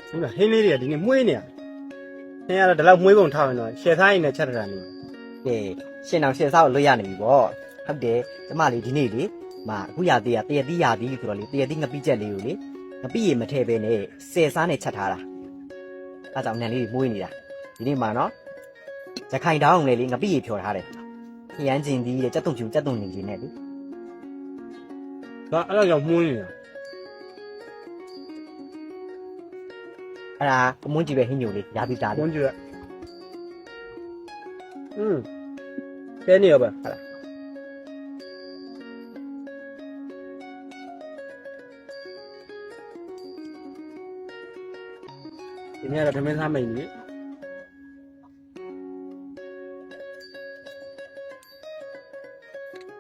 ဒီမှာဟင်းလေးတွေကဒီနေ့မွေးနေရ။ခင်ဗျားတော့ဒီလောက်မွေးပုံထားရင်တော့ရှယ်သားရင်နဲ့ချက်ထားတာနေ ကဲရှင်အောင်ရှင်စားကိုလွတ်ရနေပြီပေါ့ဟုတ်တယ်ကျမလေးဒီနေ့လေအခုရသေးရတရတိရသည်ဆိုတော့လေတရတိငပိချက်လေးကိုလေငပိရေမထည့်ပဲနဲ့ဆယ်စားနဲ့ချက်ထားတာအဲကြောင့်နန်လေးမွေးနေတာဒီနေ့မှာနော်ရခိုင်တောင်းလေငပိရေဖြော်ထားတယ်ခရမ်းကျင်သည်တဲ့ကြက်တုံချူကြက်တုံနေခြင်းနဲ့လေ ။ဒါအဲ့ဒါကြောင့်မွေးနေတာ အဲ့ဒါအမွန်းကြီးပဲဟင်းညိုလေးရာပြီးသား ။ လေ မွန်းကြည့်ရ။ကဲနေရောပဲဟာလား။ဒီနေ့ကတော့ဓမင်းသားမိန်ကြီး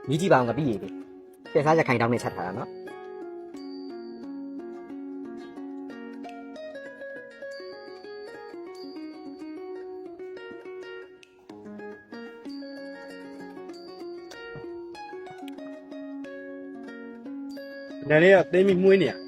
မြည်ကြည့်ပါအောင်ငပိရေလေဆယ်စားရခိုင်တောင်းနဲ့ချက်ထားတာနော် ။ဒါလေးကသိမ်းပြီးမွေးနေရ။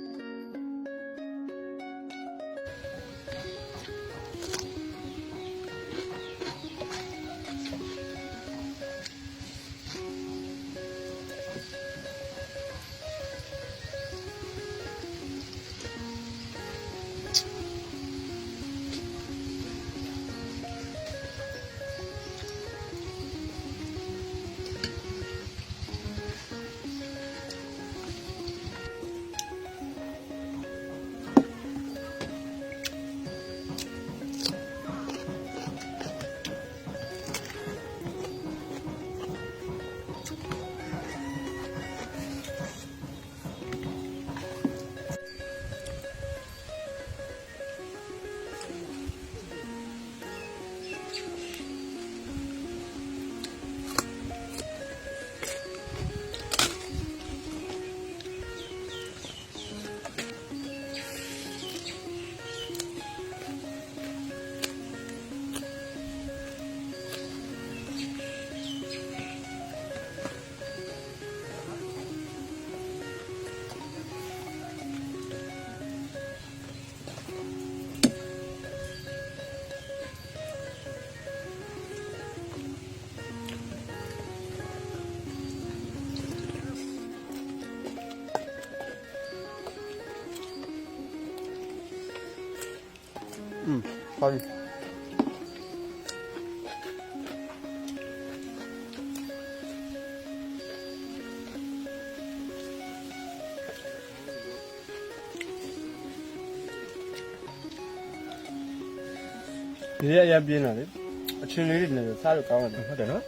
好的。ဒီရက်ရပြင်းလာလေအချင်းလေးတွေနဲ့စားလို့ကောင်းတယ်ဟုတ်တယ်နော်